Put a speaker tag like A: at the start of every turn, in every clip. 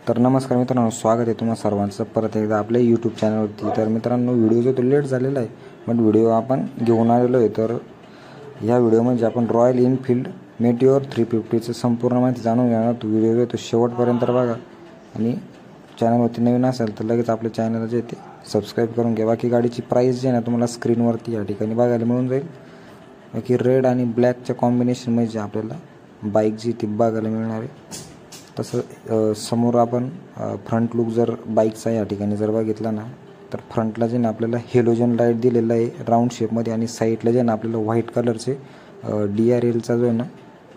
A: तर नमस्कार मित्रांनो, स्वागत आहे तुम्हा सर्वांचं परत एकदा आपल्या यूट्यूब चॅनलवरती। तर मित्रांनो, व्हिडिओ जो तो लेट झालेला आहे, पण व्हिडिओ आपण घेऊन आलेलो आहे। तर ह्या व्हिडिओमध्ये आपण रॉयल एनफील्ड मेटिओर 350चं संपूर्ण माहिती जाणून घेणार आहोत। व्हिडिओ जो तो शेवटपर्यंत बघा आणि चॅनलवरती नवीन असेल तर लगेच आपल्या चॅनलला जे ते सबस्क्राईब करून घ्या। बाकी गाडीची प्राईस जी आहे ना तुम्हाला स्क्रीनवरती या ठिकाणी बघायला मिळून जाईल। बाकी रेड आणि ब्लॅकच्या कॉम्बिनेशनमध्ये जे आपल्याला बाईक जी ती बघायला मिळणार आहे। तसं समोर आपण फ्रंट लुक जर बाईकचा या ठिकाणी जर बघितला ना, तर फ्रंटला जे ना आपल्याला हेलोजन लाईट दिलेला आहे राऊंड शेपमध्ये, आणि साईडला जे ना आपल्याला व्हाईट कलरचे DRLचा जो आहे ना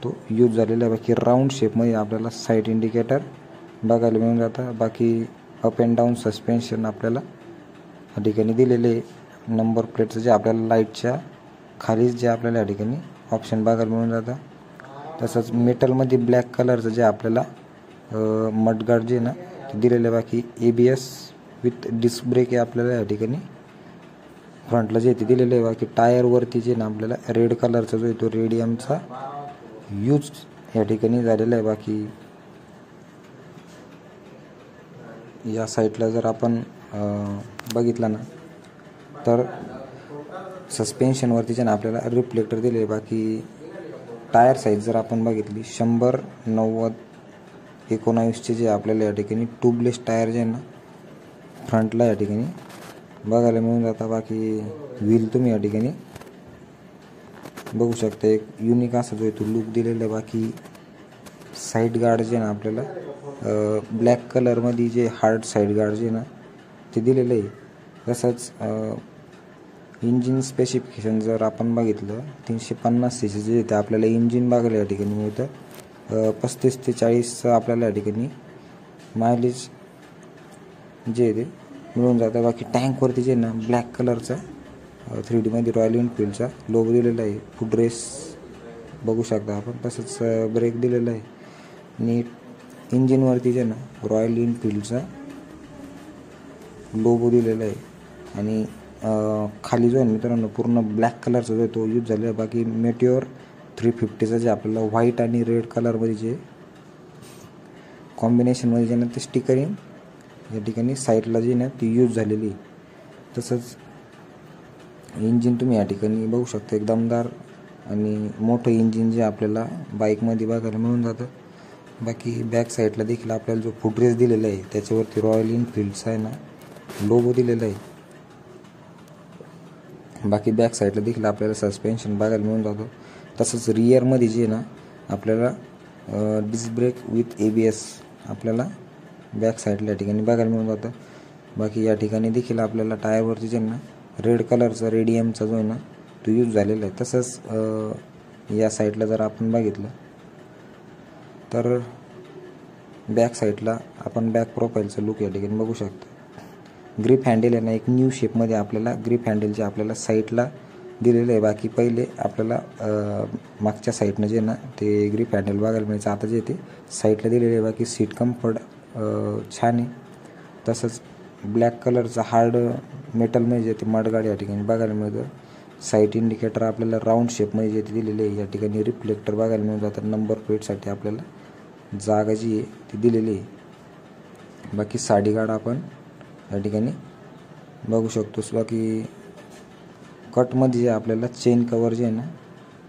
A: तो यूज झालेला आहे। बाकी राऊंड शेपमध्ये आपल्याला साईड इंडिकेटर बघायला मिळून जातं। बाकी अप अँड डाऊन सस्पेन्शन आपल्याला या ठिकाणी दिलेले आहे। नंबर प्लेटचं जे आपल्याला लाईटच्या खालीच जे आपल्याला या ठिकाणी ऑप्शन बघायला मिळून जातं। तसंच मेटलमध्ये ब्लॅक कलरचं जे आपल्याला मडगार्ड जे ना ते दिलेलं आहे। बाकी ABS विथ डिस्क ब्रेक आहे आपल्याला या ठिकाणी फ्रंटला जे ते दिलेलं आहे। बाकी टायरवरती जे ना आपल्याला रेड कलरचा जो आहे तो रेडियमचा यूज या ठिकाणी झालेला आहे। बाकी या साईडला जर आपण बघितला ना, तर सस्पेन्शनवरती जे ना आपल्याला रिफ्लेक्टर दिले आहे। बाकी टायर साईज जर आपण बघितली 100, 90, 19 जे आपल्याला या ठिकाणी ट्यूबलेस टायर जे आहे ना फ्रंटला या ठिकाणी बघायला मिळून जातात। बाकी व्हील तुम्ही या ठिकाणी बघू शकता, एक युनिक असा जो आहे तो लुक दिलेला आहे। बाकी साईड गार्ड जे ना आपल्याला ब्लॅक कलरमध्ये जे हार्ड साईड गार्ड जे ना ते दिलेलं आहे। तसंच इंजिन स्पेसिफिकेशन जर आपण बघितलं 350 cc जे ते आपल्याला इंजिन बघायला या ठिकाणी मिळतं। 35 ते 40 आपल्याला या ठिकाणी मायलेज जे ते मिळून जातं। बाकी टँकवरती जे ना ब्लॅक कलरचा 3D मध्ये रॉयल एनफील्डचा लोगो दिलेला आहे। फुट रेस बघू शकता आपण, तसंच ब्रेक दिलेला आहे। आणि इंजिनवरती जे ना रॉयल एनफील्डचा लोगो दिलेला आहे। आणि खाली जो आहे मित्रांनो पूर्ण ब्लॅक कलरचा जो आहे तो यूज झालेला आहे। बाकी मेटिओर 350चं जे आपल्याला व्हाईट आणि रेड कलरमध्ये जे कॉम्बिनेशनमध्ये जे ना ते स्टिकरिंग या ठिकाणी साईडला जी ना ती यूज झालेली आहे। तसंच इंजिन तुम्ही या ठिकाणी बघू शकता, एक दमदार आणि मोठं इंजिन जे आपल्याला बाईकमध्ये बघायला मिळून जातं। बाकी बॅक साईडला देखील आपल्याला जो फुटरेस दिलेला आहे त्याच्यावरती रॉयल एनफील्डचा आहे ना लोगो दिलेला आहे। बाकी बॅक साईडला देखील आपल्याला सस्पेन्शन बघायला मिळून जातं। तसंच रिअरमध्ये जे ना आपल्याला डिस्क ब्रेक विथ ABS आपल्याला बॅक साईडला या ठिकाणी बघायला मिळून जातं। बाकी या ठिकाणी देखील आपल्याला टायरवरती जे ना रेड कलरचा रेडियमचा जो आहे ना तो यूज झालेला आहे। तसंच या साईडला जर आपण बघितलं तर बॅक साईडला आपण बॅक प्रोफाईलचा लुक या ठिकाणी बघू शकतो। ग्रिप हँडल आहे ना एक न्यू शेपमध्ये आपल्याला ग्रिप हँडलचे आपल्याला साईडला दिलेलं आहे। बाकी पहिले आपल्याला मागच्या साईडनं जे ना ते ग्रिप हँडल बघायला मिळायचं, आता जे ते साईडला दिलेलं आहे। बाकी सीट कम्फर्ट छान आहे। तसंच ब्लॅक कलरचा हार्ड मेटलमध्ये जे ते मडगार्ड या ठिकाणी बघायला मिळतं। साईड इंडिकेटर आपल्याला राऊंड शेपमध्ये जे ते दिलेले आहे। या ठिकाणी रिफ्लेक्टर बघायला मिळून जातात। नंबर प्लेटसाठी आपल्याला जागा जी आहे ती दिलेली आहे। बाकी साडी गार्ड आपण या ठिकाणी बघू शकतो। बाकी कटमध्ये जे आपल्याला चेन कवर जे आहे ना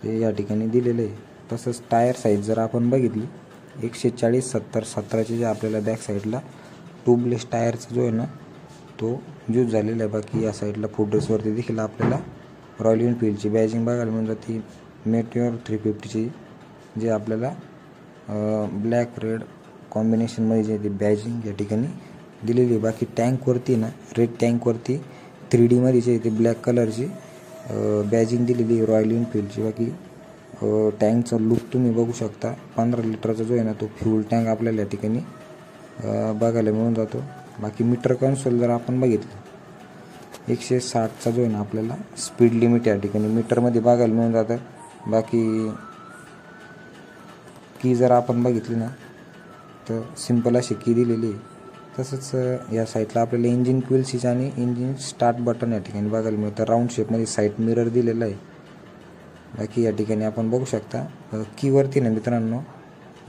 A: ते या ठिकाणी दिलेलं आहे। तसंच टायर साईज जर आपण बघितली 140, 70, 17चे जे आपल्याला बॅक साईडला ट्यूबलेस टायरचा जो आहे ना तो यूज झालेला आहे। बाकी या साईडला फुटरेसवरती देखील आपल्याला रॉयल एनफील्डची बॅजिंग बघायला मिळून जाते। मेटिओर 350ची जे आपल्याला ब्लॅक रेड कॉम्बिनेशनमध्ये जे ते बॅजिंग या ठिकाणी दिलेली आहे। बाकी टँकवरती ना रेड टँकवरती 3D मध्ये जे ते ब्लॅक कलरची बॅजिंग दिलेली आहे रॉयल एनफील्डची। बाकी टँकचा लुक तुम्ही बघू शकता। 15 लिटरचा जो आहे ना तो फ्यूल टँक आपल्याला या ठिकाणी बघायला मिळून जातो। बाकी मीटर कन्सोल जर आपण बघितलं 160चा जो आहे ना आपल्याला स्पीड लिमिट या ठिकाणी मीटरमध्ये बघायला मिळून जातं। बाकी की जर आपण बघितली ना तर सिंपल अशी की दिलेली आहे। तसंच या साईडला आपल्याला इंजिन क्विल स्विच आणि इंजिन स्टार्ट बटन या ठिकाणी बघायला मिळतं। राऊंड शेपमध्ये साईड मिरर दिलेला आहे। बाकी या ठिकाणी आपण बघू शकता कीवरती ना मित्रांनो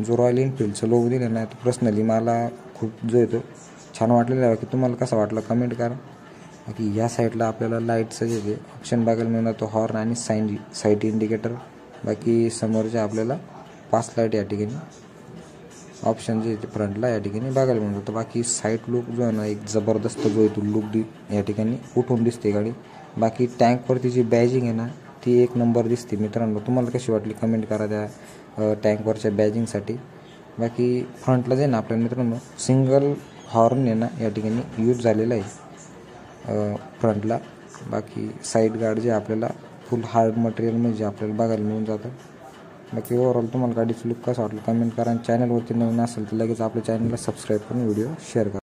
A: जो रॉयल एनफिल्डचा लोगो दिला ना तो पर्सनली मला खूप जो येतो छान वाटलेला आहे. की तुम्हाला कसा वाटला कमेंट करा. बाकी या साईडला आपल्याला लाईटचं जे ते ऑप्शन बघायला मिळणार तो हॉर्न आणि साईड इंडिकेटर. बाकी समोरच्या आपल्याला 5 लाईट या ठिकाणी ऑप्शन जे ते फ्रंटला या ठिकाणी बघायला मिळून जातं. बाकी साईड लुक जो आहे ना एक जबरदस्त जो आहे तो लुक या ठिकाणी उठून दिसते गाडी. बाकी टँकवरती जी बॅजिंग आहे ना ती एक नंबर दिसते. मित्रांनो तुम्हाला कशी वाटली कमेंट करा त्या टँकवरच्या बॅजिंगसाठी. बाकी फ्रंटला जे ना आपल्या मित्रांनो सिंगल हॉर्न आहे ना या ठिकाणी यूज झालेला आहे फ्रंटला. बाकी साईड गार्ड जे आपल्याला फुल हार्ड मटेरियल म्हणजे आपल्याला बघायला मिळून जातं. बाकी ओव्हरऑल तुम्हाला गाडीचं लुक कसं वाटलं कमेंट करा. आणि चॅनलवरती नवीन असेल तर लगेच आपल्या चॅनलला सबस्क्राईब करून व्हिडिओ शेअर करा.